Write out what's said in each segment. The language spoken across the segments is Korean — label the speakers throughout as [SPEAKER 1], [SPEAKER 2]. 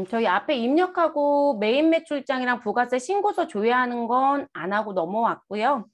[SPEAKER 1] 저희 앞에 입력하고 메인 매출장이랑 부가세 신고서 조회하는 건 안 하고 넘어왔고요.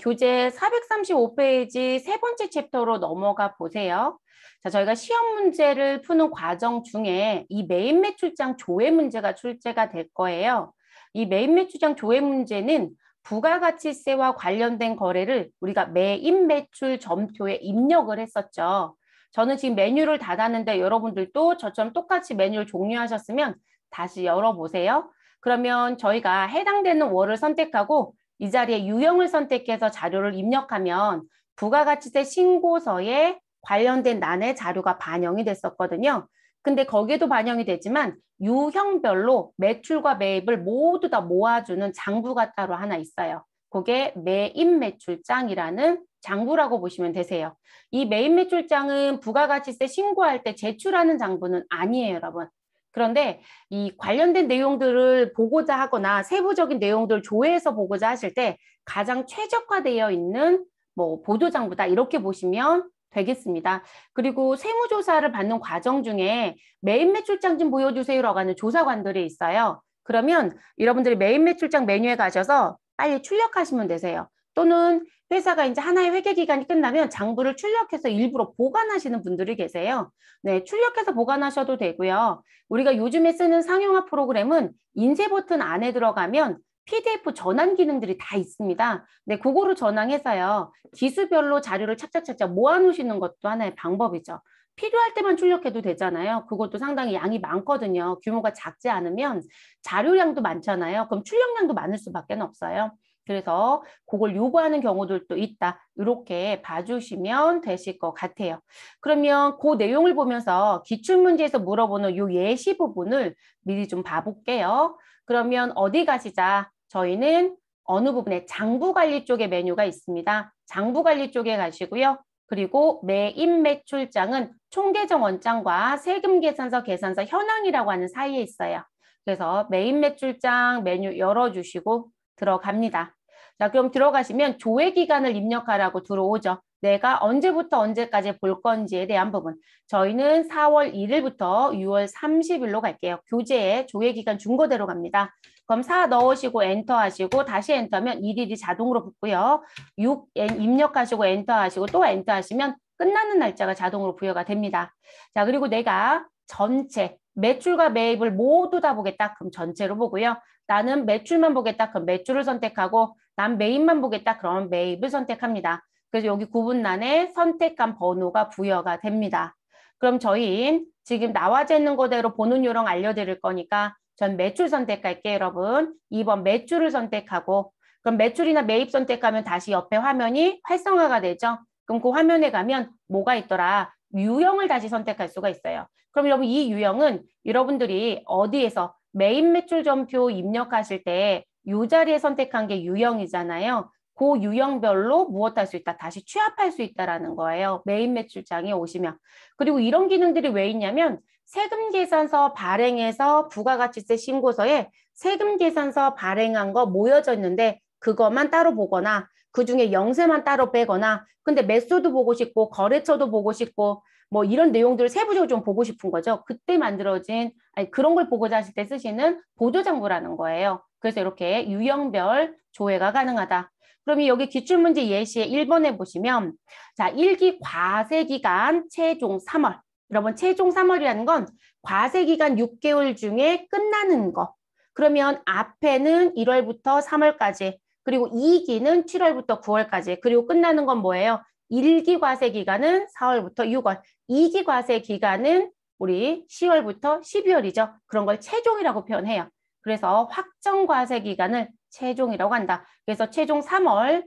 [SPEAKER 1] 교재 435페이지 세 번째 챕터로 넘어가 보세요. 자, 저희가 시험 문제를 푸는 과정 중에 이 메인 매출장 조회 문제가 출제가 될 거예요. 이 메인 매출장 조회 문제는 부가가치세와 관련된 거래를 우리가 메인 매출 점표에 입력을 했었죠. 저는 지금 메뉴를 닫았는데 여러분들도 저처럼 똑같이 메뉴를 종료하셨으면 다시 열어보세요. 그러면 저희가 해당되는 월을 선택하고 이 자리에 유형을 선택해서 자료를 입력하면 부가가치세 신고서에 관련된 난의 자료가 반영이 됐었거든요. 근데 거기에도 반영이 되지만 유형별로 매출과 매입을 모두 다 모아주는 장부가 따로 하나 있어요. 그게 메인 매출장이라는 장부라고 보시면 되세요. 이 메인 매출장은 부가가치세 신고할 때 제출하는 장부는 아니에요, 여러분. 그런데 이 관련된 내용들을 보고자 하거나 세부적인 내용들을 조회해서 보고자 하실 때 가장 최적화되어 있는 뭐 보도장부다 이렇게 보시면 되겠습니다. 그리고 세무조사를 받는 과정 중에 메인 매출장 좀 보여주세요라고 하는 조사관들이 있어요. 그러면 여러분들이 메인 매출장 메뉴에 가셔서 빨리 출력하시면 되세요. 또는 회사가 이제 하나의 회계 기간이 끝나면 장부를 출력해서 일부러 보관하시는 분들이 계세요. 네, 출력해서 보관하셔도 되고요. 우리가 요즘에 쓰는 상용화 프로그램은 인쇄 버튼 안에 들어가면 PDF 전환 기능들이 다 있습니다. 네, 그거로 전환해서요. 기수별로 자료를 착착착착 모아놓으시는 것도 하나의 방법이죠. 필요할 때만 출력해도 되잖아요. 그것도 상당히 양이 많거든요. 규모가 작지 않으면 자료량도 많잖아요. 그럼 출력량도 많을 수밖에 없어요. 그래서 그걸 요구하는 경우들도 있다. 이렇게 봐주시면 되실 것 같아요. 그러면 그 내용을 보면서 기출문제에서 물어보는 요 예시 부분을 미리 좀 봐볼게요. 그러면 어디 가시자? 저희는 어느 부분에 장부관리 쪽에 메뉴가 있습니다. 장부관리 쪽에 가시고요. 그리고 메인 매출장은 총계정 원장과 세금계산서 계산서 현황이라고 하는 사이에 있어요. 그래서 메인 매출장 메뉴 열어주시고 들어갑니다. 자, 그럼 들어가시면 조회 기간을 입력하라고 들어오죠. 내가 언제부터 언제까지 볼 건지에 대한 부분. 저희는 4월 1일부터 6월 30일로 갈게요. 교재에 조회 기간 준거대로 갑니다. 그럼 4 넣으시고 엔터 하시고 다시 엔터하면 1일이 자동으로 붙고요. 6 입력하시고 엔터 하시고 또 엔터 하시면 끝나는 날짜가 자동으로 부여가 됩니다. 자, 그리고 내가 전체 매출과 매입을 모두 다 보겠다. 그럼 전체로 보고요. 나는 매출만 보겠다. 그럼 매출을 선택하고 난 매입만 보겠다. 그럼 매입을 선택합니다. 그래서 여기 구분란에 선택한 번호가 부여가 됩니다. 그럼 저희 지금 나와져 있는 거대로 보는 요령 알려드릴 거니까 전 매출 선택할게요, 여러분. 2번 매출을 선택하고 그럼 매출이나 매입 선택하면 다시 옆에 화면이 활성화가 되죠. 그럼 그 화면에 가면 뭐가 있더라? 유형을 다시 선택할 수가 있어요. 그럼 여러분 이 유형은 여러분들이 어디에서 메인 매출 점표 입력하실 때 이 자리에 선택한 게 유형이잖아요. 그 유형별로 무엇 할 수 있다? 다시 취합할 수 있다라는 거예요. 메인 매출장에 오시면. 그리고 이런 기능들이 왜 있냐면 세금계산서 발행해서 부가가치세 신고서에 세금계산서 발행한 거 모여져 있는데 그것만 따로 보거나 그중에 영세만 따로 빼거나 근데 매수도 보고 싶고 거래처도 보고 싶고 뭐 이런 내용들을 세부적으로 좀 보고 싶은 거죠. 그때 만들어진 아니 그런 걸 보고자 하실 때 쓰시는 보도장부라는 거예요. 그래서 이렇게 유형별 조회가 가능하다. 그러면 여기 기출문제 예시에 1번에 보시면 자 1기 과세기간 최종 3월 여러분 최종 3월이라는 건 과세기간 6개월 중에 끝나는 거. 그러면 앞에는 1월부터 3월까지 그리고 2기는 7월부터 9월까지 그리고 끝나는 건 뭐예요? 1기 과세 기간은 4월부터 6월 2기 과세 기간은 우리 10월부터 12월이죠. 그런 걸 최종이라고 표현해요. 그래서 확정 과세 기간을 최종이라고 한다. 그래서 최종 3월인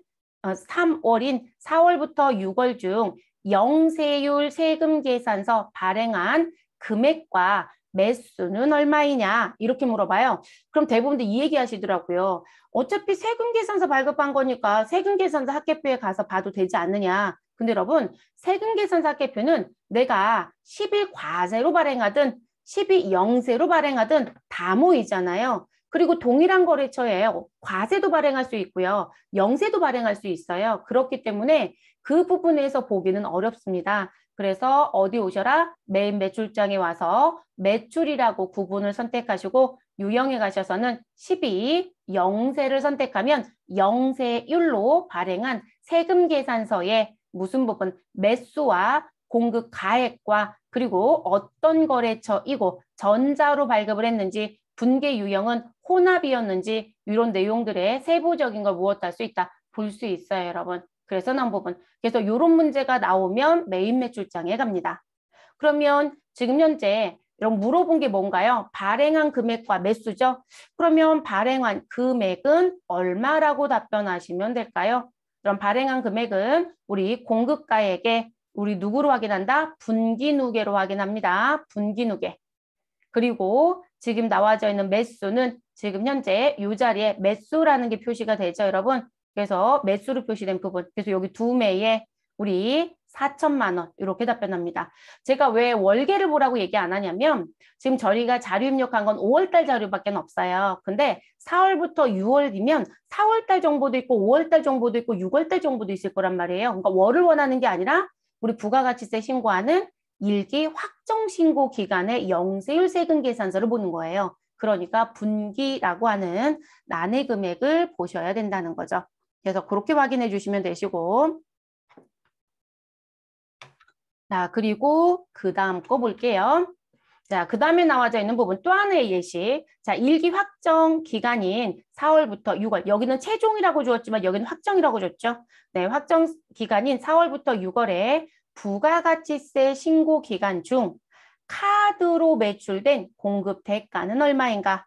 [SPEAKER 1] 4월부터 6월 중 영세율 세금 계산서 발행한 금액과 매수는 얼마이냐 이렇게 물어봐요. 그럼 대부분들 이 얘기 하시더라고요. 어차피 세금 계산서 발급한 거니까 세금 계산서 합계표에 가서 봐도 되지 않느냐. 근데 여러분 세금 계산서 합계표는 내가 10일 과세로 발행하든 10일 영세로 발행하든 다 모이잖아요. 그리고 동일한 거래처에 과세도 발행할 수 있고요. 영세도 발행할 수 있어요. 그렇기 때문에 그 부분에서 보기는 어렵습니다. 그래서 어디 오셔라? 메인 매출장에 와서 매출이라고 구분을 선택하시고 유형에 가셔서는 12, 영세를 선택하면 영세율로 발행한 세금 계산서에 무슨 부분? 매수와 공급 가액과 그리고 어떤 거래처이고 전자로 발급을 했는지 분계 유형은 혼합이었는지 이런 내용들의 세부적인 걸 무엇할 수 있다. 볼 수 있어요, 여러분. 그래서 나온 부분. 그래서 이런 문제가 나오면 메인 매출장에 갑니다. 그러면 지금 현재 이런 물어본 게 뭔가요? 발행한 금액과 매수죠? 그러면 발행한 금액은 얼마라고 답변하시면 될까요? 그럼 발행한 금액은 우리 공급가액에 우리 누구로 확인한다? 분기누계로 확인합니다. 분기누계. 그리고 지금 나와져 있는 매수는 지금 현재 이 자리에 매수라는 게 표시가 되죠, 여러분. 그래서 매수로 표시된 부분. 그래서 여기 두 매에 우리 4천만 원 이렇게 답변합니다. 제가 왜 월계를 보라고 얘기 안 하냐면 지금 저희가 자료 입력한 건 5월달 자료밖에 없어요. 근데 4월부터 6월이면 4월달 정보도 있고 5월달 정보도 있고 6월달 정보도 있을 거란 말이에요. 그러니까 월을 원하는 게 아니라 우리 부가가치세 신고하는 일기 확정 신고 기간의 영세율 세금 계산서를 보는 거예요. 그러니까 분기라고 하는 난해 금액을 보셔야 된다는 거죠. 그래서 그렇게 확인해 주시면 되시고 자, 그리고 그 다음 거 볼게요. 자, 그 다음에 나와져 있는 부분 또 하나의 예시. 자, 일기 확정 기간인 4월부터 6월. 여기는 최종이라고 주었지만 여기는 확정이라고 줬죠. 네, 확정 기간인 4월부터 6월에 부가가치세 신고 기간 중 카드로 매출된 공급 대가는 얼마인가?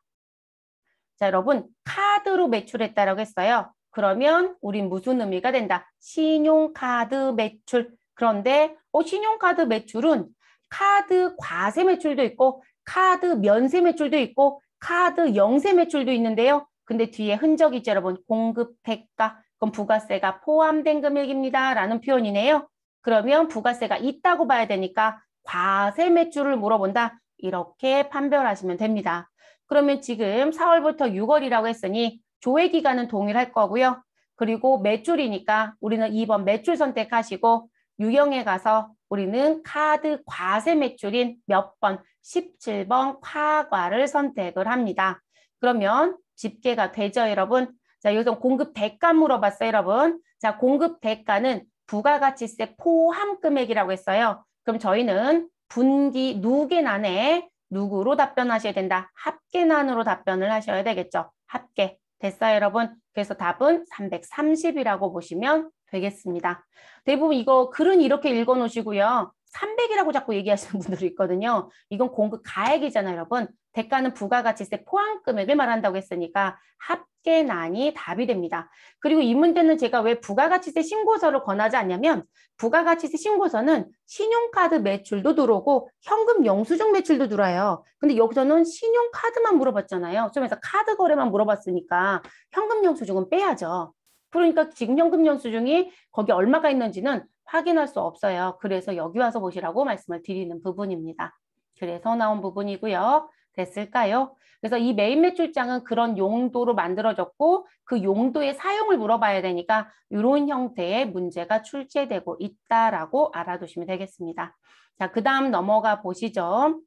[SPEAKER 1] 자, 여러분, 카드로 매출했다라고 했어요. 그러면 우린 무슨 의미가 된다? 신용카드 매출. 그런데 신용카드 매출은 카드 과세 매출도 있고 카드 면세 매출도 있고 카드 영세 매출도 있는데요. 근데 뒤에 흔적이 있죠, 여러분. 공급 대가. 그럼 부가세가 포함된 금액입니다. 라는 표현이네요. 그러면 부가세가 있다고 봐야 되니까 과세 매출을 물어본다. 이렇게 판별하시면 됩니다. 그러면 지금 4월부터 6월이라고 했으니 조회 기간은 동일할 거고요. 그리고 매출이니까 우리는 2번 매출 선택하시고 유형에 가서 우리는 카드 과세 매출인 몇 번? 17번 과과를 선택을 합니다. 그러면 집계가 되죠, 여러분? 자, 여기서 공급 대가 물어봤어요, 여러분. 자, 공급 대가는 부가가치세 포함 금액이라고 했어요. 그럼 저희는 분기 누계난에 누구로 답변하셔야 된다? 합계난으로 답변을 하셔야 되겠죠. 합계. 됐어요, 여러분? 그래서 답은 330이라고 보시면 되겠습니다. 대부분 이거 글은 이렇게 읽어 놓으시고요. 300이라고 자꾸 얘기하시는 분들이 있거든요. 이건 공급 가액이잖아요, 여러분. 대가는 부가가치세 포함 금액을 말한다고 했으니까 합계난이 답이 됩니다. 그리고 이 문제는 제가 왜 부가가치세 신고서를 권하지 않냐면 부가가치세 신고서는 신용카드 매출도 들어오고 현금 영수증 매출도 들어와요. 근데 여기서는 신용카드만 물어봤잖아요. 그래서 카드 거래만 물어봤으니까 현금 영수증은 빼야죠. 그러니까 지금 현금 영수증이 거기 얼마가 있는지는 확인할 수 없어요. 그래서 여기 와서 보시라고 말씀을 드리는 부분입니다. 그래서 나온 부분이고요. 됐을까요? 그래서 이 메인 매출장은 그런 용도로 만들어졌고 그 용도의 사용을 물어봐야 되니까 이런 형태의 문제가 출제되고 있다라고 알아두시면 되겠습니다. 자, 그 다음 넘어가 보시죠.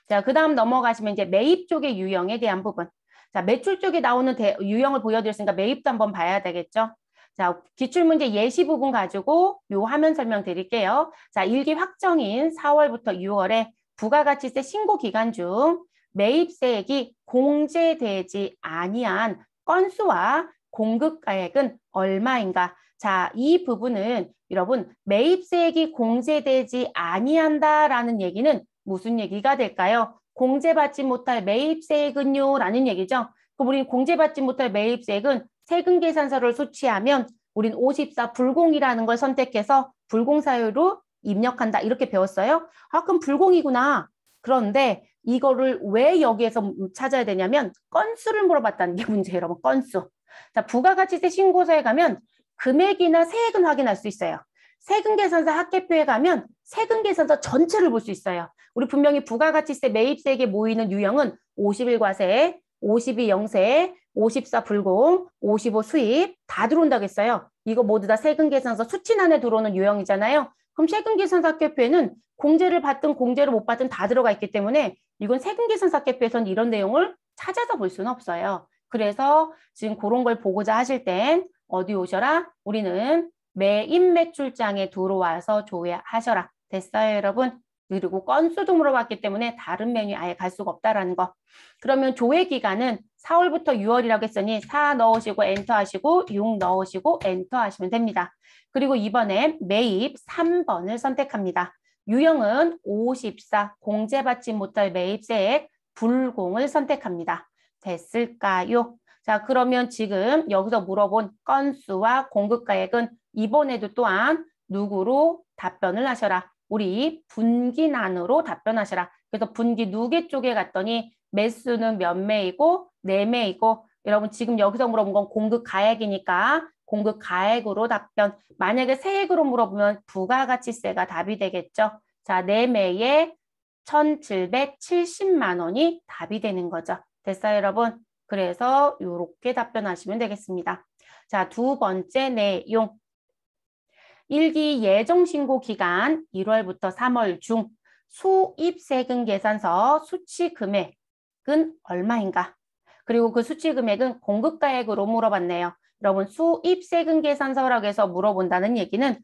[SPEAKER 1] 자, 그 다음 넘어가시면 이제 매입 쪽의 유형에 대한 부분. 자, 매출 쪽에 나오는 유형을 보여드렸으니까 매입도 한번 봐야 되겠죠. 자, 기출문제 예시 부분 가지고 요 화면 설명 드릴게요. 자, 일기 확정인 4월부터 6월에 부가가치세 신고 기간 중 매입세액이 공제되지 아니한 건수와 공급가액은 얼마인가? 자, 이 부분은 여러분 매입세액이 공제되지 아니한다라는 얘기는 무슨 얘기가 될까요? 공제받지 못할 매입세액은요? 라는 얘기죠. 그럼 우리 공제받지 못할 매입세액은 세금 계산서를 수취하면 우린 54 불공이라는 걸 선택해서 불공사유로 입력한다. 이렇게 배웠어요. 아, 그럼 불공이구나. 그런데 이거를 왜 여기에서 찾아야 되냐면 건수를 물어봤다는 게 문제예요, 여러분. 건수. 자, 부가가치세 신고서에 가면 금액이나 세액은 확인할 수 있어요. 세금 계산서 합계표에 가면 세금 계산서 전체를 볼 수 있어요. 우리 분명히 부가가치세 매입세액에 모이는 유형은 51 과세, 52 영세, 54 불공, 55 수입 다 들어온다고 했어요. 이거 모두 다 세금 계산서 수치란에 들어오는 유형이잖아요. 그럼 세금계산사개표에는 공제를 받든 공제를 못 받든 다 들어가 있기 때문에 이건 세금계산사개표에서는 이런 내용을 찾아서 볼 수는 없어요. 그래서 지금 그런 걸 보고자 하실 땐 어디 오셔라? 우리는 매입매출장에 들어와서 조회하셔라. 됐어요, 여러분? 그리고 건수도 물어봤기 때문에 다른 메뉴에 아예 갈 수가 없다라는 거. 그러면 조회 기간은 4월부터 6월이라고 했으니 4 넣으시고 엔터 하시고 6 넣으시고 엔터 하시면 됩니다. 그리고 이번에 매입 3번을 선택합니다. 유형은 54, 공제받지 못할 매입세액 불공을 선택합니다. 됐을까요? 자, 그러면 지금 여기서 물어본 건수와 공급가액은 이번에도 또한 누구로 답변을 하셔라. 우리 분기난으로 답변하셔라. 그래서 분기 누계 쪽에 갔더니 매수는 몇 매이고 네 매이고 여러분 지금 여기서 물어본 건 공급가액이니까 공급가액으로 답변. 만약에 세액으로 물어보면 부가가치세가 답이 되겠죠. 자, 네 매에 1,770만 원이 답이 되는 거죠. 됐어요, 여러분? 그래서 이렇게 답변하시면 되겠습니다. 자, 두 번째 내용. 1기 예정신고 기간 1월부터 3월 중 수입세금 계산서 수치 금액은 얼마인가? 그리고 그 수치 금액은 공급가액으로 물어봤네요. 여러분 수입세금 계산서라고 해서 물어본다는 얘기는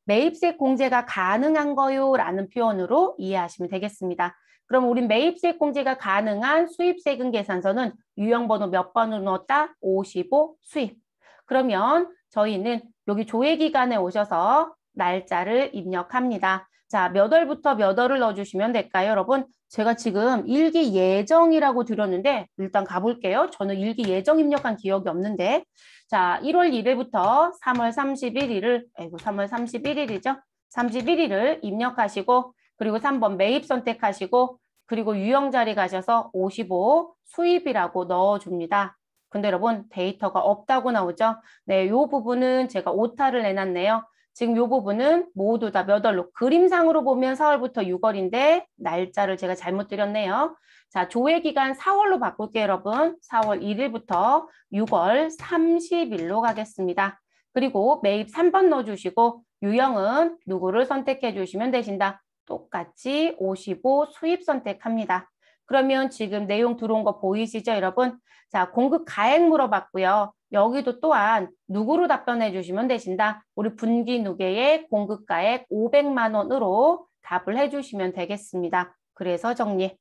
[SPEAKER 1] 매입세 공제가 가능한 거요 라는 표현으로 이해하시면 되겠습니다. 그럼 우리 매입세 공제가 가능한 수입세금 계산서는 유형번호 몇 번으로 넣었다? 55 수입. 그러면 저희는 여기 조회기간에 오셔서 날짜를 입력합니다. 자, 몇 월부터 몇 월을 넣어주시면 될까요, 여러분? 제가 지금 일기 예정이라고 들었는데 일단 가볼게요. 저는 일기 예정 입력한 기억이 없는데 자, 1월 1일부터 3월 31일을 3월 31일이죠. 31일을 입력하시고 그리고 3번 매입 선택하시고 그리고 유형 자리 가셔서 55 수입이라고 넣어줍니다. 근데 여러분 데이터가 없다고 나오죠. 네, 요 부분은 제가 오타를 내놨네요. 지금 요 부분은 모두 다 몇 월로 그림상으로 보면 4월부터 6월인데 날짜를 제가 잘못 드렸네요. 자, 조회 기간 4월로 바꿀게요, 여러분. 4월 1일부터 6월 30일로 가겠습니다. 그리고 매입 3번 넣어주시고 유형은 누구를 선택해 주시면 되신다. 똑같이 55 수입 선택합니다. 그러면 지금 내용 들어온 거 보이시죠, 여러분? 자, 공급 가액 물어봤고요. 여기도 또한 누구로 답변해 주시면 되신다. 우리 분기 누계의 공급 가액 500만 원으로 답을 해주시면 되겠습니다. 그래서 정리.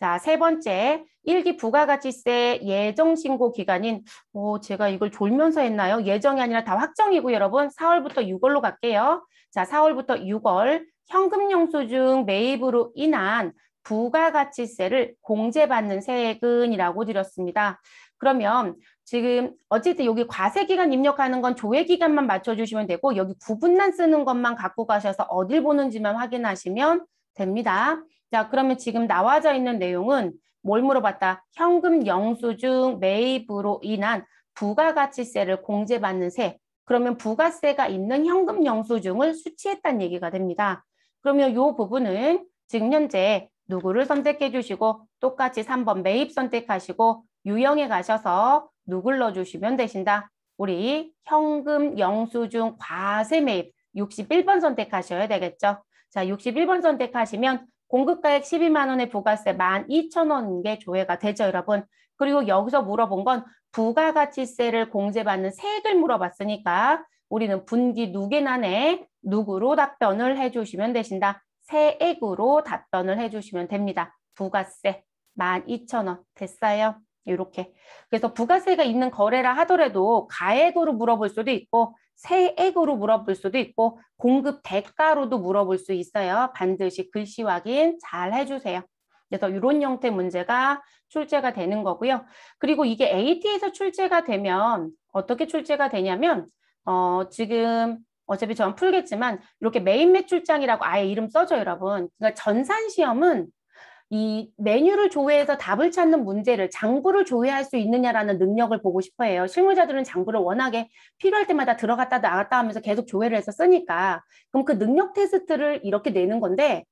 [SPEAKER 1] 자, 세 번째, 1기 부가가치세 예정 신고 기간인 제가 이걸 졸면서 했나요? 예정이 아니라 다 확정이고 여러분 4월부터 6월로 갈게요. 자, 4월부터 6월 현금 영수증 매입으로 인한 부가가치세를 공제받는 세액은이라고 드렸습니다. 그러면 지금 어쨌든 여기 과세기간 입력하는 건 조회기간만 맞춰주시면 되고 여기 구분란 쓰는 것만 갖고 가셔서 어딜 보는지만 확인하시면 됩니다. 자, 그러면 지금 나와져 있는 내용은 뭘 물어봤다? 현금 영수증 매입으로 인한 부가가치세를 공제받는 세. 그러면 부가세가 있는 현금 영수증을 수취했다는 얘기가 됩니다. 그러면 이 부분은 지금 현재 누구를 선택해 주시고 똑같이 3번 매입 선택하시고 유형에 가셔서 누굴 넣어주시면 되신다. 우리 현금 영수증 과세 매입 61번 선택하셔야 되겠죠. 자, 61번 선택하시면 공급가액 12만 원의 부가세 12,000원인 게 조회가 되죠, 여러분. 그리고 여기서 물어본 건 부가가치세를 공제받는 세액을 물어봤으니까 우리는 분기 누계난에 누구로 답변을 해주시면 되신다. 세액으로 답변을 해주시면 됩니다. 부가세 12,000원 됐어요? 이렇게. 그래서 부가세가 있는 거래라 하더라도 가액으로 물어볼 수도 있고 세액으로 물어볼 수도 있고 공급 대가로도 물어볼 수 있어요. 반드시 글씨 확인 잘 해주세요. 그래서 이런 형태 문제가 출제가 되는 거고요. 그리고 이게 AT에서 출제가 되면 어떻게 출제가 되냐면 지금 어차피 저는 풀겠지만 이렇게 메인 매출장이라고 아예 이름 써줘요, 여러분. 그러니까 전산시험은 이 메뉴를 조회해서 답을 찾는 문제를 장부를 조회할 수 있느냐라는 능력을 보고 싶어 해요. 실무자들은 장부를 워낙에 필요할 때마다 들어갔다 나갔다 하면서 계속 조회를 해서 쓰니까. 그럼 그 능력 테스트를 이렇게 내는 건데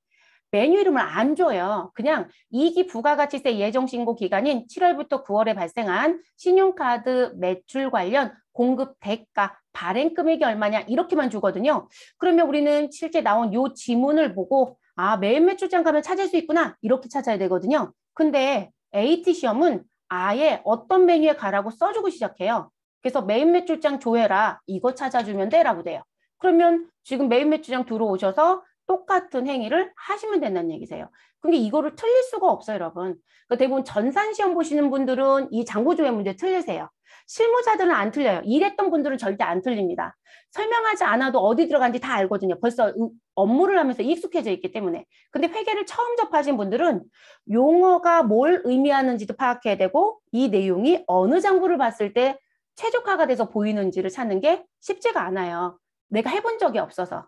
[SPEAKER 1] 메뉴 이름을 안 줘요. 그냥 이기 부가가치세 예정신고 기간인 7월부터 9월에 발생한 신용카드 매출 관련 공급 대가, 발행 금액이 얼마냐 이렇게만 주거든요. 그러면 우리는 실제 나온 요 지문을 보고 아, 매일 매출장 가면 찾을 수 있구나 이렇게 찾아야 되거든요. 근데 AT 시험은 아예 어떤 메뉴에 가라고 써주고 시작해요. 그래서 메인 매출장 조회라 이거 찾아주면 돼라고 돼요. 그러면 지금 메인 매출장 들어오셔서 똑같은 행위를 하시면 된다는 얘기세요. 근데 이거를 틀릴 수가 없어요, 여러분. 그러니까 대부분 전산시험 보시는 분들은 이 장부조회 문제 틀리세요. 실무자들은 안 틀려요. 일했던 분들은 절대 안 틀립니다. 설명하지 않아도 어디 들어간지 다 알거든요. 벌써 업무를 하면서 익숙해져 있기 때문에. 근데 회계를 처음 접하신 분들은 용어가 뭘 의미하는지도 파악해야 되고 이 내용이 어느 장부를 봤을 때 최적화가 돼서 보이는지를 찾는 게 쉽지가 않아요. 내가 해본 적이 없어서.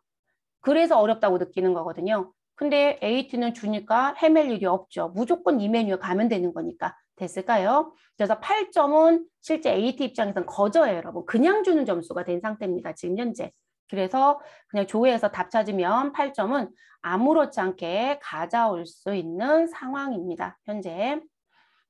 [SPEAKER 1] 그래서 어렵다고 느끼는 거거든요. 근데 AT는 주니까 헤맬 일이 없죠. 무조건 이 메뉴에 가면 되는 거니까. 됐을까요? 그래서 8점은 실제 AT 입장에서는 거저예요, 여러분. 그냥 주는 점수가 된 상태입니다. 지금 현재. 그래서 그냥 조회해서 답 찾으면 8점은 아무렇지 않게 가져올 수 있는 상황입니다. 현재.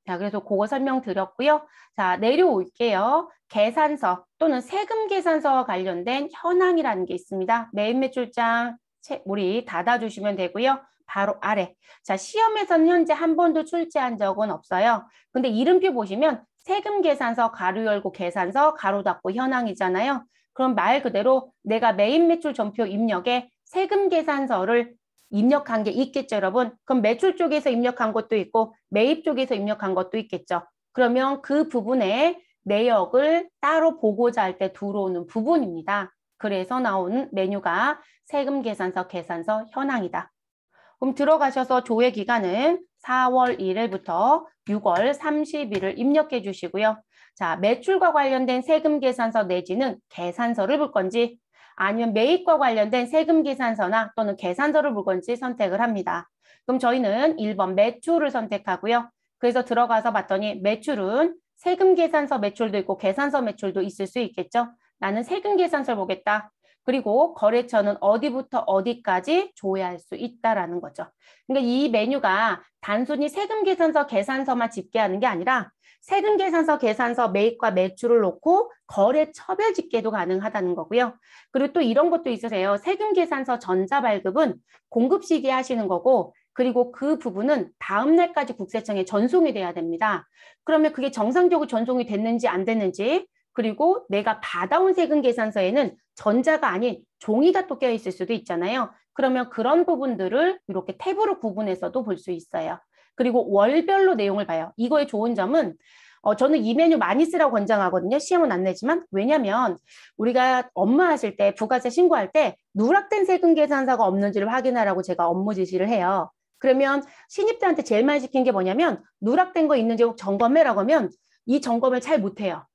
[SPEAKER 1] 자, 그래서 그거 설명드렸고요. 자, 내려올게요. 계산서 또는 세금 계산서와 관련된 현황이라는 게 있습니다. 메인 매출장 우리 닫아주시면 되고요. 바로 아래. 자, 시험에서는 현재 한 번도 출제한 적은 없어요. 근데 이름표 보시면 세금 계산서 가로 열고 계산서 가로 닫고 현황이잖아요. 그럼 말 그대로 내가 메인 매출 전표 입력에 세금 계산서를 입력한 게 있겠죠, 여러분? 그럼 매출 쪽에서 입력한 것도 있고 매입 쪽에서 입력한 것도 있겠죠. 그러면 그 부분에 내역을 따로 보고자 할 때 들어오는 부분입니다. 그래서 나오는 메뉴가 세금 계산서, 계산서 현황이다. 그럼 들어가셔서 조회 기간은 4월 1일부터 6월 30일을 입력해 주시고요. 자, 매출과 관련된 세금 계산서 내지는 계산서를 볼 건지 아니면 매입과 관련된 세금 계산서나 또는 계산서를 볼 건지 선택을 합니다. 그럼 저희는 1번 매출을 선택하고요. 그래서 들어가서 봤더니 매출은 세금 계산서 매출도 있고 계산서 매출도 있을 수 있겠죠. 나는 세금 계산서를 보겠다. 그리고 거래처는 어디부터 어디까지 조회할 수 있다라는 거죠. 그러니까 이 메뉴가 단순히 세금 계산서, 계산서만 집계하는 게 아니라 세금 계산서, 계산서, 매입과 매출을 놓고 거래 처별 집계도 가능하다는 거고요. 그리고 또 이런 것도 있으세요. 세금 계산서 전자발급은 공급 시기에 하시는 거고 그리고 그 부분은 다음 날까지 국세청에 전송이 돼야 됩니다. 그러면 그게 정상적으로 전송이 됐는지 안 됐는지 그리고 내가 받아온 세금 계산서에는 전자가 아닌 종이가 또 껴있을 수도 있잖아요. 그러면 그런 부분들을 이렇게 탭으로 구분해서도 볼 수 있어요. 그리고 월별로 내용을 봐요. 이거의 좋은 점은 저는 이 메뉴 많이 쓰라고 권장하거든요. 시험은 안 내지만. 왜냐면 우리가 업무하실 때 부가세 신고할 때 누락된 세금 계산서가 없는지를 확인하라고 제가 업무 지시를 해요. 그러면 신입들한테 제일 많이 시킨 게 뭐냐면 누락된 거 있는지 점검해라고 하면 이 점검을 잘 못해요.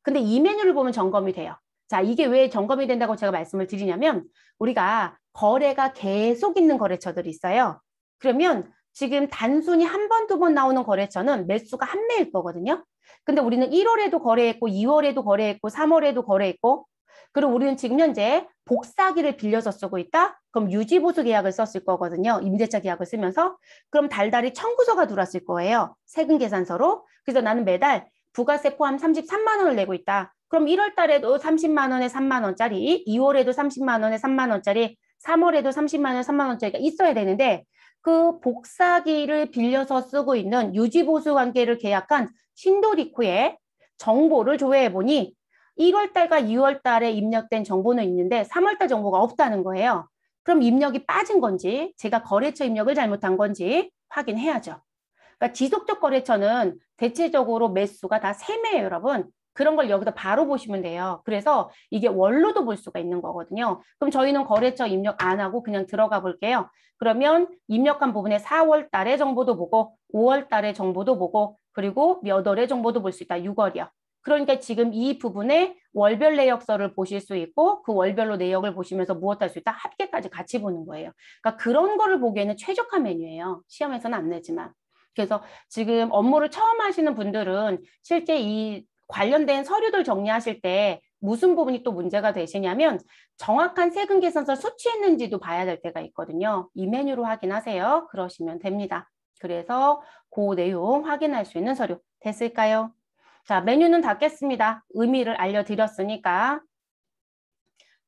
[SPEAKER 1] 근데 이 메뉴를 보면 점검이 돼요. 자, 이게 왜 점검이 된다고 제가 말씀을 드리냐면 우리가 거래가 계속 있는 거래처들이 있어요. 그러면 지금 단순히 한 번, 두 번 나오는 거래처는 매수가 한 매일 거거든요. 근데 우리는 1월에도 거래했고 2월에도 거래했고 3월에도 거래했고 그리고 우리는 지금 현재 복사기를 빌려서 쓰고 있다? 그럼 유지보수 계약을 썼을 거거든요. 임대차 계약을 쓰면서. 그럼 달달이 청구서가 들어왔을 거예요. 세금 계산서로. 그래서 나는 매달 부가세 포함 33만 원을 내고 있다. 그럼 1월 달에도 30만 원에 3만 원짜리, 2월에도 30만 원에 3만 원짜리, 3월에도 30만 원에 3만 원짜리가 있어야 되는데 그 복사기를 빌려서 쓰고 있는 유지보수 관계를 계약한 신도리코의 정보를 조회해보니 1월 달과 2월 달에 입력된 정보는 있는데 3월 달 정보가 없다는 거예요. 그럼 입력이 빠진 건지 제가 거래처 입력을 잘못한 건지 확인해야죠. 그러니까 지속적 거래처는 대체적으로 매수가 다 세매예요, 여러분. 그런 걸 여기서 바로 보시면 돼요. 그래서 이게 월로도 볼 수가 있는 거거든요. 그럼 저희는 거래처 입력 안 하고 그냥 들어가 볼게요. 그러면 입력한 부분에 4월 달의 정보도 보고 5월 달의 정보도 보고 그리고 몇 월의 정보도 볼 수 있다. 6월이요. 그러니까 지금 이 부분에 월별 내역서를 보실 수 있고 그 월별로 내역을 보시면서 무엇 할 수 있다? 합계까지 같이 보는 거예요. 그러니까 그런 거를 보기에는 최적화 메뉴예요. 시험에서는 안 내지만. 그래서 지금 업무를 처음 하시는 분들은 실제 이 관련된 서류들 정리하실 때 무슨 부분이 또 문제가 되시냐면 정확한 세금 계산서 수취했는지도 봐야 될 때가 있거든요. 이 메뉴로 확인하세요. 그러시면 됩니다. 그래서 그 내용 확인할 수 있는 서류 됐을까요? 자, 메뉴는 닫겠습니다. 의미를 알려드렸으니까.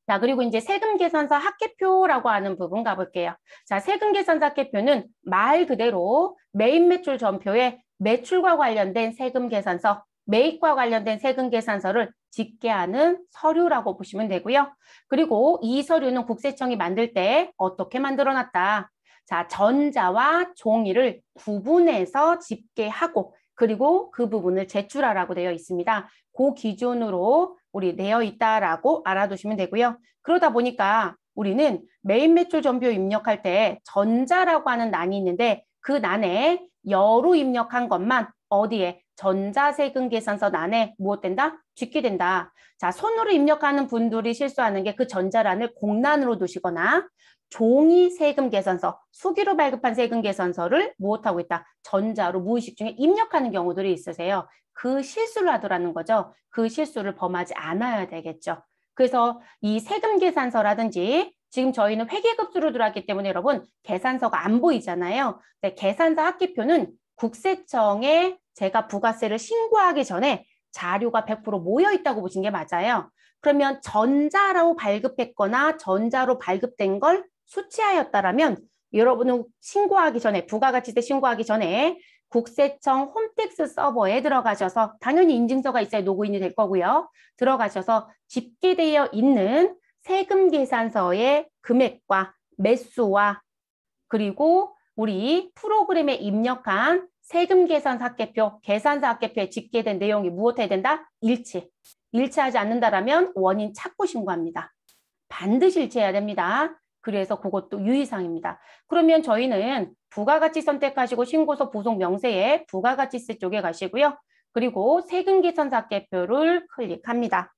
[SPEAKER 1] 자, 그리고 이제 세금계산서 합계표라고 하는 부분 가볼게요. 자, 세금계산서 합계표는 말 그대로 메인 매출 전표에 매출과 관련된 세금계산서, 매입과 관련된 세금계산서를 집계하는 서류라고 보시면 되고요. 그리고 이 서류는 국세청이 만들 때 어떻게 만들어놨다. 자, 전자와 종이를 구분해서 집계하고 그리고 그 부분을 제출하라고 되어 있습니다. 그 기준으로 우리 되어 있다라고 알아두시면 되고요. 그러다 보니까 우리는 메인 매출 전표 입력할 때 전자라고 하는 난이 있는데 그 난에 여로 입력한 것만 어디에 전자세금 계산서 난에 무엇 된다? 쥐게 된다. 자, 손으로 입력하는 분들이 실수하는 게 그 전자란을 공란으로 두시거나 종이 세금 계산서, 수기로 발급한 세금 계산서를 무엇하고 있다? 전자로 무의식 중에 입력하는 경우들이 있으세요. 그 실수를 하더라는 거죠. 그 실수를 범하지 않아야 되겠죠. 그래서 이 세금 계산서라든지 지금 저희는 회계급수로 들어왔기 때문에 여러분 계산서가 안 보이잖아요. 근데 계산서 합계표는 국세청에 제가 부가세를 신고하기 전에 자료가 100% 모여 있다고 보신 게 맞아요. 그러면 전자로 발급했거나 전자로 발급된 걸 수취하였다라면 여러분은 신고하기 전에 부가가치세 신고하기 전에 국세청 홈택스 서버에 들어가셔서 당연히 인증서가 있어야 로그인이 될 거고요. 들어가셔서 집계되어 있는 세금 계산서의 금액과 매수와 그리고 우리 프로그램에 입력한 세금 계산서 합계표, 계산서 합계표에 집계된 내용이 무엇해야 된다? 일치. 일치하지 않는다라면 원인 찾고 신고합니다. 반드시 일치해야 됩니다. 그래서 그것도 유의사항입니다. 그러면 저희는 부가가치 선택하시고 신고서 부속 명세에 부가가치세 쪽에 가시고요. 그리고 세금계산서 합계표를 클릭합니다.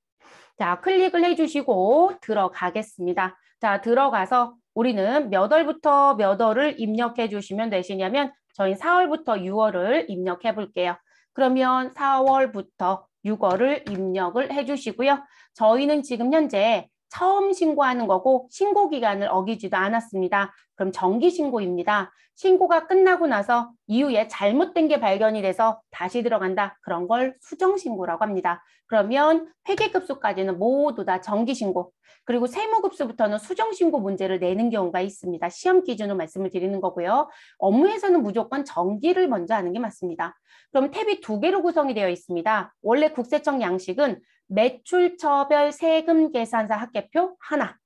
[SPEAKER 1] 자, 클릭을 해주시고 들어가겠습니다. 자, 들어가서 우리는 몇 월부터 몇 월을 입력해 주시면 되시냐면 저희 4월부터 6월을 입력해 볼게요. 그러면 4월부터 6월을 입력을 해주시고요. 저희는 지금 현재 처음 신고하는 거고 신고 기간을 어기지도 않았습니다. 그럼 정기 신고입니다. 신고가 끝나고 나서 이후에 잘못된 게 발견이 돼서 다시 들어간다. 그런 걸 수정 신고라고 합니다. 그러면 회계급수까지는 모두 다 정기 신고. 그리고 세무급수부터는 수정 신고 문제를 내는 경우가 있습니다. 시험 기준으로 말씀을 드리는 거고요. 업무에서는 무조건 정기를 먼저 하는 게 맞습니다. 그럼 탭이 2개로 구성이 되어 있습니다. 원래 국세청 양식은 매출처별 세금계산서 합계표 하나.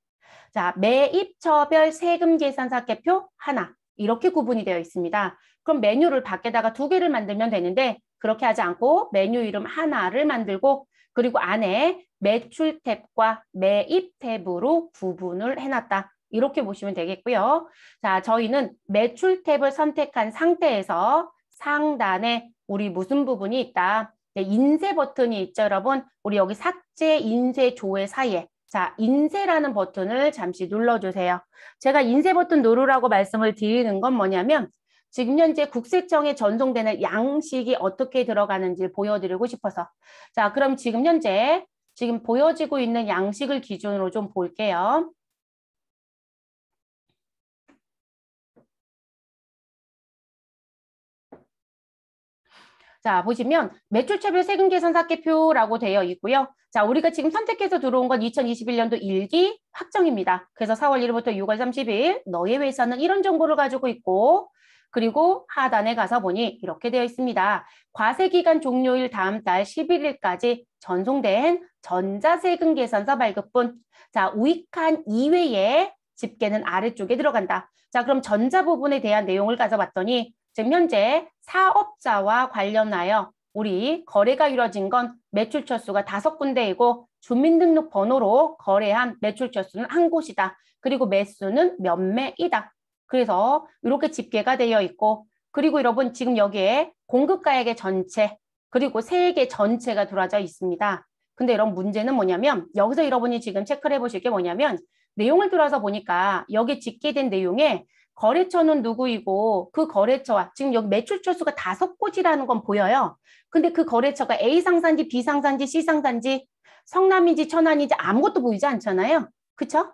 [SPEAKER 1] 자, 매입처별 세금계산서 합계표 하나. 이렇게 구분이 되어 있습니다. 그럼 메뉴를 밖에다가 2개를 만들면 되는데 그렇게 하지 않고 메뉴 이름 하나를 만들고 그리고 안에 매출 탭과 매입 탭으로 구분을 해놨다. 이렇게 보시면 되겠고요. 자, 저희는 매출 탭을 선택한 상태에서 상단에 우리 무슨 부분이 있다. 네, 인쇄 버튼이 있죠, 여러분. 우리 여기 삭제, 인쇄, 조회 사이에. 자, 인쇄라는 버튼을 잠시 눌러주세요. 제가 인쇄 버튼 누르라고 말씀을 드리는 건 뭐냐면 지금 현재 국세청에 전송되는 양식이 어떻게 들어가는지 보여드리고 싶어서. 자, 그럼 지금 현재 지금 보여지고 있는 양식을 기준으로 좀 볼게요. 자, 보시면 매출차별 세금계산 합계표라고 되어 있고요. 자, 우리가 지금 선택해서 들어온 건 2021년도 1기 확정입니다. 그래서 4월 1일부터 6월 30일 너의 회사는 이런 정보를 가지고 있고 그리고 하단에 가서 보니 이렇게 되어 있습니다. 과세기간 종료일 다음 달 11일까지 전송된 전자세금계산서 발급분. 자, 우익한 이외에 집계는 아래쪽에 들어간다. 자, 그럼 전자 부분에 대한 내용을 가져봤더니 지금 현재 사업자와 관련하여 우리 거래가 이루어진 건 매출처 수가 5군데이고 주민등록번호로 거래한 매출처 수는 한 곳이다. 그리고 매수는 몇 매이다. 그래서 이렇게 집계가 되어 있고 그리고 여러분 지금 여기에 공급가액의 전체 그리고 세액의 전체가 들어와져 있습니다. 근데 이런 문제는 뭐냐면 여기서 여러분이 지금 체크를 해보실 게 뭐냐면 내용을 들어서 보니까 여기 집계된 내용에 거래처는 누구이고 그 거래처와 지금 여기 매출처 수가 5곳이라는 건 보여요. 근데 그 거래처가 A 상사인지 B 상사인지 C 상사인지 성남인지 천안인지 아무것도 보이지 않잖아요. 그쵸?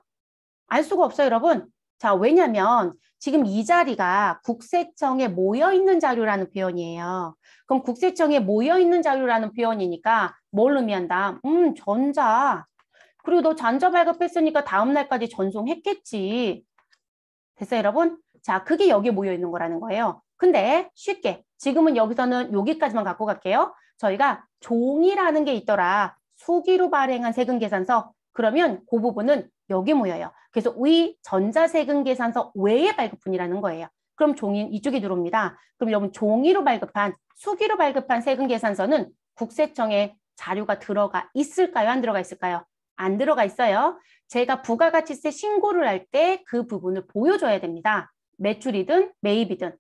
[SPEAKER 1] 알 수가 없어요, 여러분. 자, 왜냐면 지금 이 자리가 국세청에 모여있는 자료라는 표현이에요. 그럼 국세청에 모여있는 자료라는 표현이니까 뭘 의미한다? 전자. 그리고 너 전자 발급했으니까 다음 날까지 전송했겠지. 됐어요, 여러분? 자, 그게 여기에 모여있는 거라는 거예요. 근데 쉽게 지금은 여기서는 여기까지만 갖고 갈게요. 저희가 종이라는 게 있더라. 수기로 발행한 세금계산서. 그러면 그 부분은 여기 모여요. 그래서 위 전자세금계산서 외의 발급분이라는 거예요. 그럼 종이 이쪽에 들어옵니다. 그럼 여러분 종이로 발급한 수기로 발급한 세금계산서는 국세청에 자료가 들어가 있을까요? 안 들어가 있을까요? 안 들어가 있어요. 제가 부가가치세 신고를 할 때 그 부분을 보여줘야 됩니다. 매출이든 매입이든.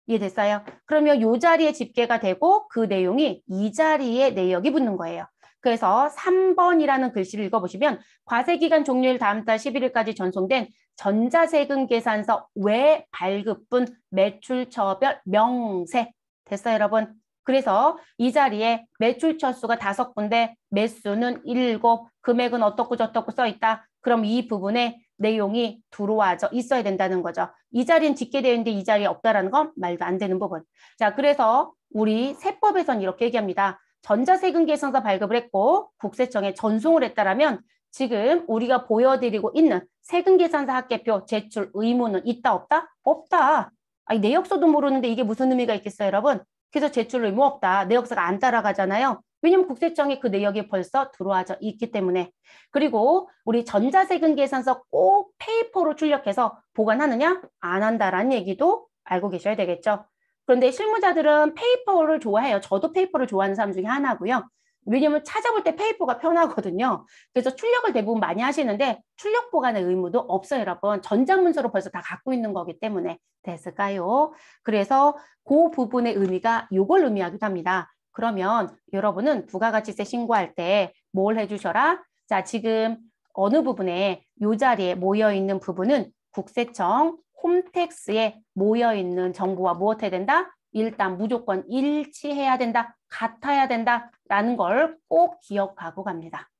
[SPEAKER 1] 이해됐어요? 그러면 이 자리에 집계가 되고 그 내용이 이 자리에 내역이 붙는 거예요. 그래서 3번이라는 글씨를 읽어보시면 과세기간 종료일 다음 달 11일까지 전송된 전자세금 계산서 외 발급분 매출처별 명세. 됐어요, 여러분? 그래서 이 자리에 매출처수가 5군데 매수는 7, 금액은 어떻고 저떻고 써있다. 그럼 이 부분에 내용이 들어와져 있어야 된다는 거죠. 이 자리는 집계되어 있는데 이 자리에 없다라는 건 말도 안 되는 부분. 자, 그래서 우리 세법에선 이렇게 얘기합니다. 전자세금 계산서 발급을 했고 국세청에 전송을 했다라면 지금 우리가 보여드리고 있는 세금계산서 합계표 제출 의무는 있다 없다? 없다. 아니, 내역서도 모르는데 이게 무슨 의미가 있겠어요, 여러분? 그래서 제출 의무 없다. 내역서가 안 따라가잖아요. 왜냐면 국세청에 그 내역이 벌써 들어와져 있기 때문에. 그리고 우리 전자세금 계산서 꼭 페이퍼로 출력해서 보관하느냐? 안 한다라는 얘기도 알고 계셔야 되겠죠. 그런데 실무자들은 페이퍼를 좋아해요. 저도 페이퍼를 좋아하는 사람 중에 하나고요. 왜냐면 찾아볼 때 페이퍼가 편하거든요. 그래서 출력을 대부분 많이 하시는데 출력 보관의 의무도 없어요, 여러분. 전자문서로 벌써 다 갖고 있는 거기 때문에. 됐을까요? 그래서 그 부분의 의미가 이걸 의미하기도 합니다. 그러면 여러분은 부가가치세 신고할 때 뭘 해주셔라? 자, 지금 어느 부분에 이 자리에 모여있는 부분은 국세청 홈택스에 모여있는 정보와 무엇 해야 된다? 일단 무조건 일치해야 된다. 같아야 된다라는 걸 꼭 기억하고 갑니다.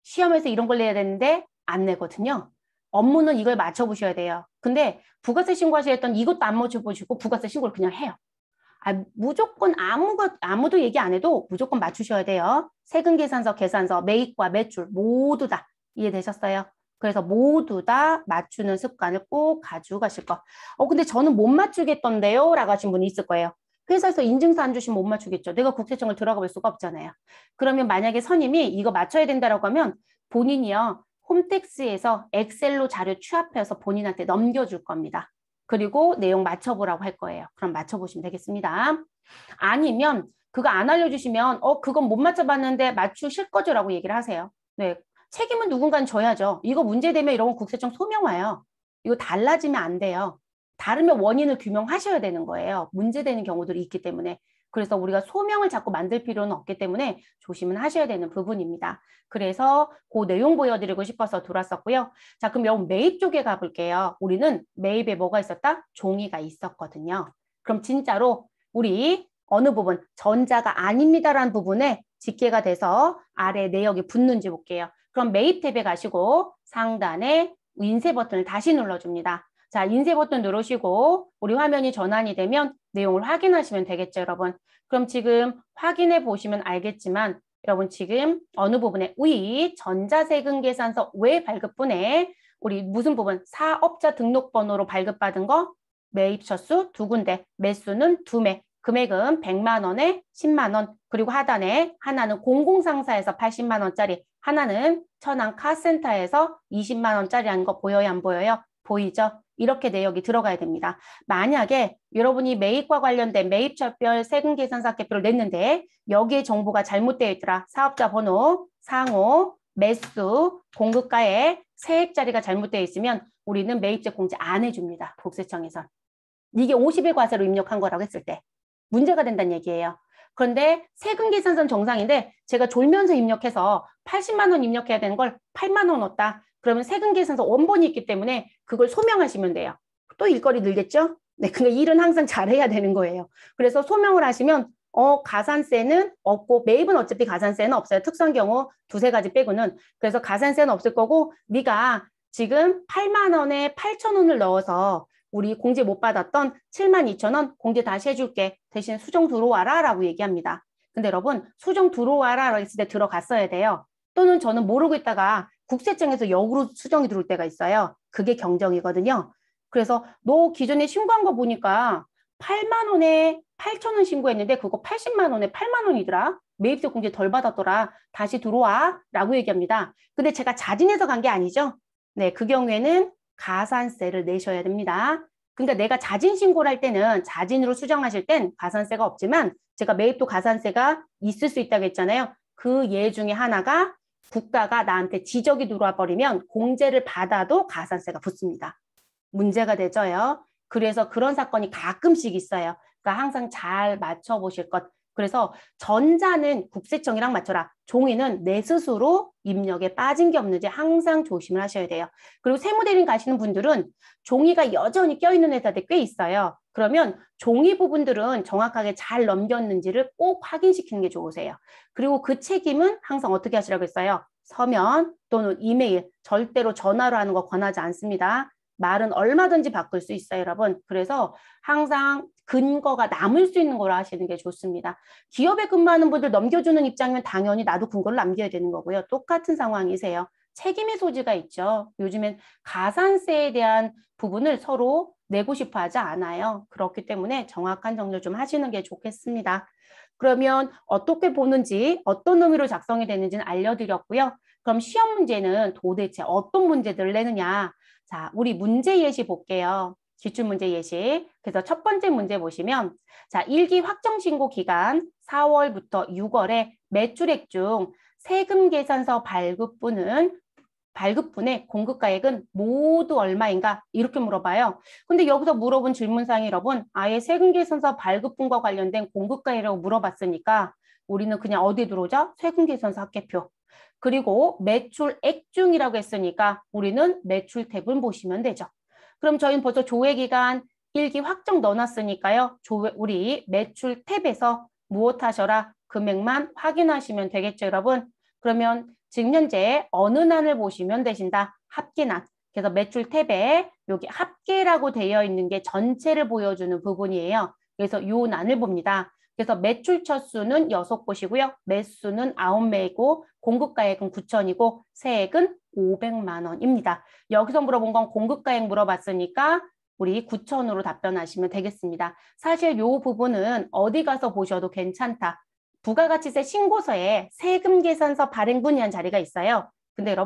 [SPEAKER 1] 시험에서 이런 걸 내야 되는데 안 내거든요. 업무는 이걸 맞춰보셔야 돼요. 근데 부가세 신고하시랬던 이것도 안 맞춰보시고 부가세 신고를 그냥 해요. 무조건 아무도 얘기 안 해도 무조건 맞추셔야 돼요. 세금계산서, 계산서, 매입과 매출 모두 다 이해되셨어요? 그래서 모두 다 맞추는 습관을 꼭 가지고 가실 거. 근데 저는 못 맞추겠던데요? 라고 하신 분이 있을 거예요. 회사에서 인증서 안 주시면 못 맞추겠죠. 내가 국세청을 들어가 볼 수가 없잖아요. 그러면 만약에 선임이 이거 맞춰야 된다라고 하면 본인이요. 홈택스에서 엑셀로 자료 취합해서 본인한테 넘겨줄 겁니다. 그리고 내용 맞춰보라고 할 거예요. 그럼 맞춰보시면 되겠습니다. 아니면 그거 안 알려주시면 그건 못 맞춰봤는데 맞추실 거죠? 라고 얘기를 하세요. 네, 책임은 누군가는 져야죠. 이거 문제되면 이런 건 국세청 소명 와요. 이거 달라지면 안 돼요. 다르면 원인을 규명하셔야 되는 거예요. 문제되는 경우들이 있기 때문에. 그래서 우리가 소명을 자꾸 만들 필요는 없기 때문에 조심은 하셔야 되는 부분입니다. 그래서 그 내용 보여드리고 싶어서 들어왔었고요. 자, 그럼 여러분 매입 쪽에 가볼게요. 우리는 매입에 뭐가 있었다? 종이가 있었거든요. 그럼 진짜로 우리 어느 부분, 전자가 아닙니다라는 부분에 집계가 돼서 아래 내역이 붙는지 볼게요. 그럼 매입 탭에 가시고 상단에 인쇄 버튼을 다시 눌러줍니다. 자, 인쇄 버튼 누르시고 우리 화면이 전환이 되면 내용을 확인하시면 되겠죠, 여러분. 그럼 지금 확인해 보시면 알겠지만 여러분 지금 어느 부분에 위 전자세금 계산서 외 발급분에 우리 무슨 부분 사업자 등록번호로 발급받은 거 매입처수 2군데, 매수는 2매, 금액은 100만 원에 10만 원, 그리고 하단에 하나는 공공상사에서 80만 원짜리, 하나는 천안 카센터에서 20만 원짜리 한 거 보여요, 안 보여요? 보이죠? 이렇게 내역이 들어가야 됩니다. 만약에 여러분이 매입과 관련된 매입처별 세금계산서합계표를 냈는데 여기에 정보가 잘못되어 있더라. 사업자 번호, 상호, 매수, 공급가에 세액자리가 잘못되어 있으면 우리는 매입제 공제 안 해줍니다. 국세청에서. 이게 50일 과세로 입력한 거라고 했을 때 문제가 된다는 얘기예요. 그런데 세금계산서는 정상인데 제가 졸면서 입력해서 80만 원 입력해야 되는 걸 8만 원 넣었다. 그러면 세금계산서 원본이 있기 때문에 그걸 소명하시면 돼요. 또 일거리 늘겠죠? 네, 그러니까 일은 항상 잘해야 되는 거예요. 그래서 소명을 하시면 가산세는 없고 매입은 어차피 가산세는 없어요. 특수한 경우 두세 가지 빼고는. 그래서 가산세는 없을 거고 네가 지금 8만 원에 8천 원을 넣어서 우리 공제 못 받았던 7만 2천 원 공제 다시 해줄게. 대신 수정 들어와라 라고 얘기합니다. 근데 여러분 수정 들어와라 했을 때 들어갔어야 돼요. 또는 저는 모르고 있다가 국세청에서 역으로 수정이 들어올 때가 있어요. 그게 경정이거든요. 그래서 너 기존에 신고한 거 보니까 8만 원에 8천 원 신고했는데 그거 80만 원에 8만 원이더라. 매입세 공제 덜 받았더라. 다시 들어와 라고 얘기합니다. 근데 제가 자진해서 간 게 아니죠. 네, 그 경우에는 가산세를 내셔야 됩니다. 그러니까 내가 자진 신고를 할 때는 자진으로 수정하실 땐 가산세가 없지만 제가 매입도 가산세가 있을 수 있다고 했잖아요. 그 예 중에 하나가 국가가 나한테 지적이 들어와 버리면 공제를 받아도 가산세가 붙습니다. 문제가 되죠요. 그래서 그런 사건이 가끔씩 있어요. 그러니까 항상 잘 맞춰보실 것. 그래서 전자는 국세청이랑 맞춰라. 종이는 내 스스로 입력에 빠진 게 없는지 항상 조심을 하셔야 돼요. 그리고 세무대리인 가시는 분들은 종이가 여전히 껴있는 회사들 꽤 있어요. 그러면 종이 부분들은 정확하게 잘 넘겼는지를 꼭 확인시키는 게 좋으세요. 그리고 그 책임은 항상 어떻게 하시라고 했어요? 서면 또는 이메일, 절대로 전화로 하는 거 권하지 않습니다. 말은 얼마든지 바꿀 수 있어요, 여러분. 그래서 항상 근거가 남을 수 있는 걸로 하시는 게 좋습니다. 기업에 근무하는 분들 넘겨주는 입장이면 당연히 나도 근거를 남겨야 되는 거고요. 똑같은 상황이세요. 책임의 소지가 있죠. 요즘엔 가산세에 대한 부분을 서로 내고 싶어 하지 않아요. 그렇기 때문에 정확한 정리를 좀 하시는 게 좋겠습니다. 그러면 어떻게 보는지 어떤 의미로 작성이 되는지는 알려드렸고요. 그럼 시험 문제는 도대체 어떤 문제들을 내느냐. 자, 우리 문제 예시 볼게요. 기출문제 예시. 그래서 첫 번째 문제 보시면 자, 1기 확정신고 기간 4월부터 6월에 매출액 중 세금 계산서 발급분의 공급가액은 모두 얼마인가? 이렇게 물어봐요. 근데 여기서 물어본 질문상에 여러분 아예 세금 계산서 발급분과 관련된 공급가액이라고 물어봤으니까 우리는 그냥 어디에 들어오죠? 세금 계산서 합계표. 그리고 매출액 중이라고 했으니까 우리는 매출 탭을 보시면 되죠. 그럼 저희는 벌써 조회기간 1기 확정 넣어놨으니까요. 우리 매출 탭에서 무엇 하셔라? 금액만 확인하시면 되겠죠, 여러분? 그러면 지금 현재 어느 난을 보시면 되신다? 합계난. 그래서 매출 탭에 여기 합계라고 되어 있는 게 전체를 보여주는 부분이에요. 그래서 요 난을 봅니다. 그래서 매출 첫수는 6곳이고요. 매수는 9매이고 공급가액은 9천이고 세액은 500만 원입니다. 여기서 물어본 건 공급가액 물어봤으니까 우리 9천으로 답변하시면 되겠습니다. 사실 이 부분은 어디 가서 보셔도 괜찮다. 부가가치세 신고서에 세금 계산서 발행분이라는 자리가 있어요. 근데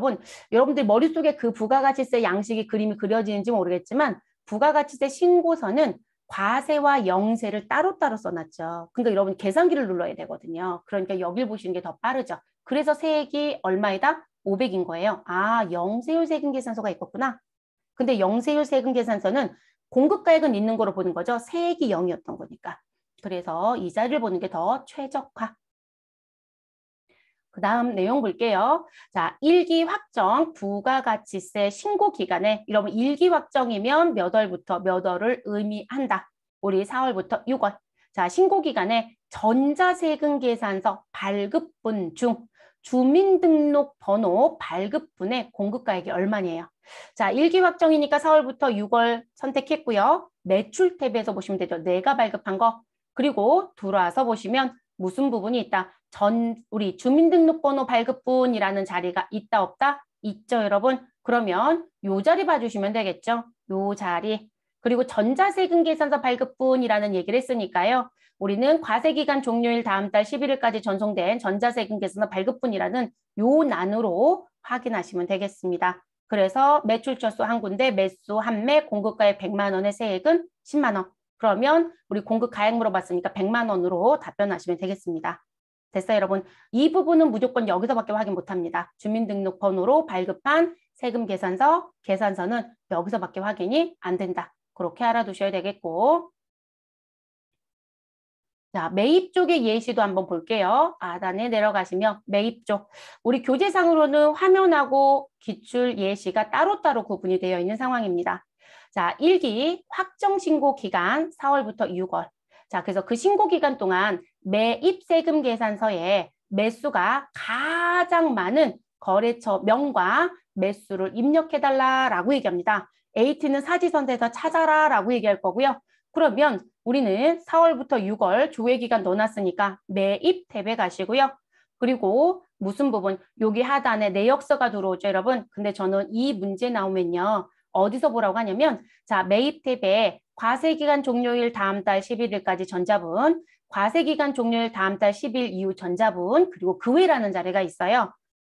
[SPEAKER 1] 여러분들 머릿속에 그 부가가치세 양식이 그림이 그려지는지 모르겠지만 부가가치세 신고서는 과세와 영세를 따로따로 써놨죠. 그러니까 여러분 계산기를 눌러야 되거든요. 그러니까 여길 보시는 게 더 빠르죠. 그래서 세액이 얼마이다? 500인 거예요. 아, 영세율 세금 계산서가 있었구나. 근데 영세율 세금 계산서는 공급가액은 있는 거로 보는 거죠. 세액이 0이었던 거니까. 그래서 이 자리를 보는 게 더 최적화. 그 다음 내용 볼게요. 자, 1기 확정 부가가치세 신고 기간에 여러분 1기 확정이면 몇 월부터 몇 월을 의미한다. 우리 4월부터 6월. 자, 신고 기간에 전자세금 계산서 발급분 중 주민등록번호 발급분의 공급가액이 얼마냐요? 자, 1기 확정이니까 4월부터 6월 선택했고요. 매출 탭에서 보시면 되죠. 내가 발급한 거. 그리고 들어와서 보시면 무슨 부분이 있다? 우리 주민등록번호 발급분이라는 자리가 있다 없다? 있죠, 여러분? 그러면 요 자리 봐주시면 되겠죠? 요 자리. 그리고 전자세금 계산서 발급분이라는 얘기를 했으니까요. 우리는 과세기간 종료일 다음 달 11일까지 전송된 전자세금 계산서 발급분이라는 요 난으로 확인하시면 되겠습니다. 그래서 매출 첫수 한 군데, 매수 한 매, 공급가액 100만 원의 세액은 10만 원. 그러면 우리 공급가액 물어봤으니까 100만 원으로 답변하시면 되겠습니다. 됐어요, 여러분? 이 부분은 무조건 여기서밖에 확인 못합니다. 주민등록번호로 발급한 세금 계산서는 여기서밖에 확인이 안 된다. 그렇게 알아두셔야 되겠고. 자, 매입 쪽의 예시도 한번 볼게요. 하단에 내려가시면 매입 쪽. 우리 교재상으로는 화면하고 기출 예시가 따로따로 구분이 되어 있는 상황입니다. 자, 1기 확정신고 기간 4월부터 6월. 자, 그래서 그 신고 기간 동안 매입 세금 계산서에 매수가 가장 많은 거래처 명과 매수를 입력해달라라고 얘기합니다. AT는 사지선에서 찾아라라고 얘기할 거고요. 그러면 우리는 4월부터 6월 조회기간 넣어놨으니까 매입 탭에 가시고요. 그리고 무슨 부분? 여기 하단에 내역서가 들어오죠, 여러분. 근데 저는 이 문제 나오면요. 어디서 보라고 하냐면 자, 매입 탭에 과세기간 종료일 다음 달 11일까지 전자분, 과세기간 종료일 다음 달 10일 이후 전자분, 그리고 그 외라는 자리가 있어요.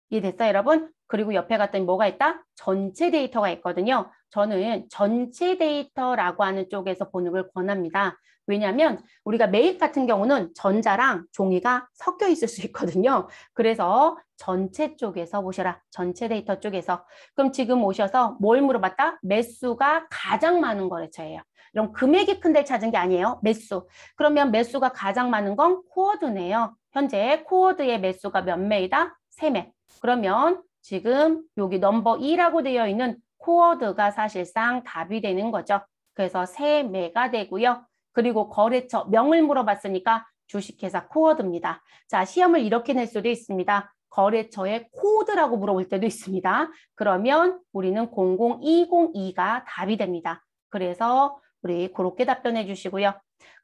[SPEAKER 1] 이해됐어요, 여러분? 그리고 옆에 갔더니 뭐가 있다? 전체 데이터가 있거든요. 저는 전체 데이터라고 하는 쪽에서 보는 걸 권합니다. 왜냐하면 우리가 매입 같은 경우는 전자랑 종이가 섞여 있을 수 있거든요. 그래서 전체 쪽에서 보셔라. 전체 데이터 쪽에서. 그럼 지금 오셔서 뭘 물어봤다? 매수가 가장 많은 거래처예요. 이런 금액이 큰 데를 찾은 게 아니에요. 매수. 그러면 매수가 가장 많은 건 코어드네요. 현재 코어드의 매수가 몇 매이다? 3매. 그러면 지금 여기 넘버 2라고 되어 있는 코어드가 사실상 답이 되는 거죠. 그래서 3매가 되고요. 그리고 거래처 명을 물어봤으니까 주식회사 코어드입니다. 자, 시험을 이렇게 낼 수도 있습니다. 거래처의 코드라고 물어볼 때도 있습니다. 그러면 우리는 00202가 답이 됩니다. 그래서 우리 그렇게 답변해 주시고요.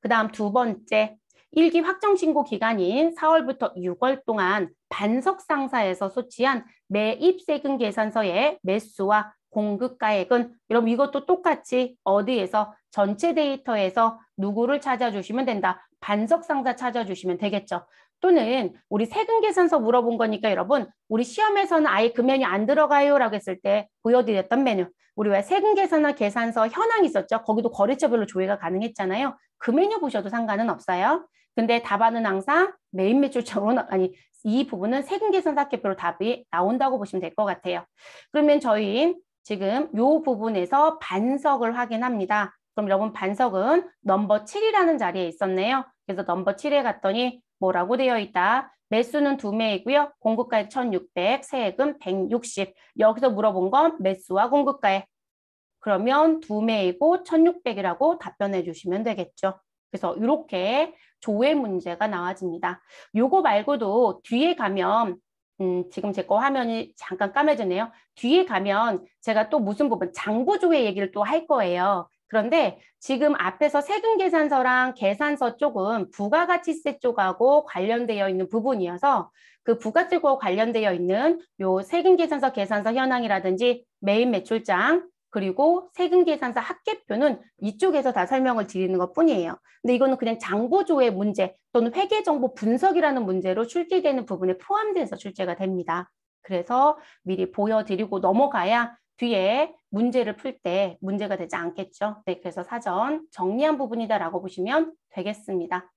[SPEAKER 1] 그 다음 두 번째, 1기 확정신고 기간인 4월부터 6월 동안 반석상사에서 소치한 매입세금 계산서의 매수와 공급가액은 여러분 이것도 똑같이 어디에서 전체 데이터에서 누구를 찾아주시면 된다. 반석상사 찾아주시면 되겠죠. 또는 우리 세금 계산서 물어본 거니까 여러분 우리 시험에서는 아예 금연이 안 들어가요 라고 했을 때 보여드렸던 메뉴. 우리 왜 세금 계산서 계산서 현황 있었죠. 거기도 거래처별로 조회가 가능했잖아요. 그 메뉴 보셔도 상관은 없어요. 근데 답안은 항상 매입 매출처로 아니 이 부분은 세금 계산서 합계표로 답이 나온다고 보시면 될 것 같아요. 그러면 저희 지금 이 부분에서 반석을 확인합니다. 그럼 여러분 반석은 넘버 7이라는 자리에 있었네요. 그래서 넘버 7에 갔더니 뭐라고 되어 있다. 매수는 2매이고요. 공급가액 1,600, 세금 160. 여기서 물어본 건 매수와 공급가액. 그러면 2매이고 1,600이라고 답변해 주시면 되겠죠. 그래서 이렇게 조회 문제가 나와집니다. 요거 말고도 뒤에 가면 지금 제 거 화면이 잠깐 까매졌네요. 뒤에 가면 제가 또 무슨 부분 장부조회 얘기를 또 할 거예요. 그런데 지금 앞에서 세금계산서랑 계산서 쪽은 부가가치세 쪽하고 관련되어 있는 부분이어서 그 부가세와 관련되어 있는 요 세금계산서 계산서 현황이라든지 매입 매출장 그리고 세금계산서 합계표는 이쪽에서 다 설명을 드리는 것 뿐이에요. 근데 이거는 그냥 장부조회 문제 또는 회계정보 분석이라는 문제로 출제되는 부분에 포함돼서 출제가 됩니다. 그래서 미리 보여드리고 넘어가야 뒤에 문제를 풀 때 문제가 되지 않겠죠. 네, 그래서 사전 정리한 부분이다라고 보시면 되겠습니다.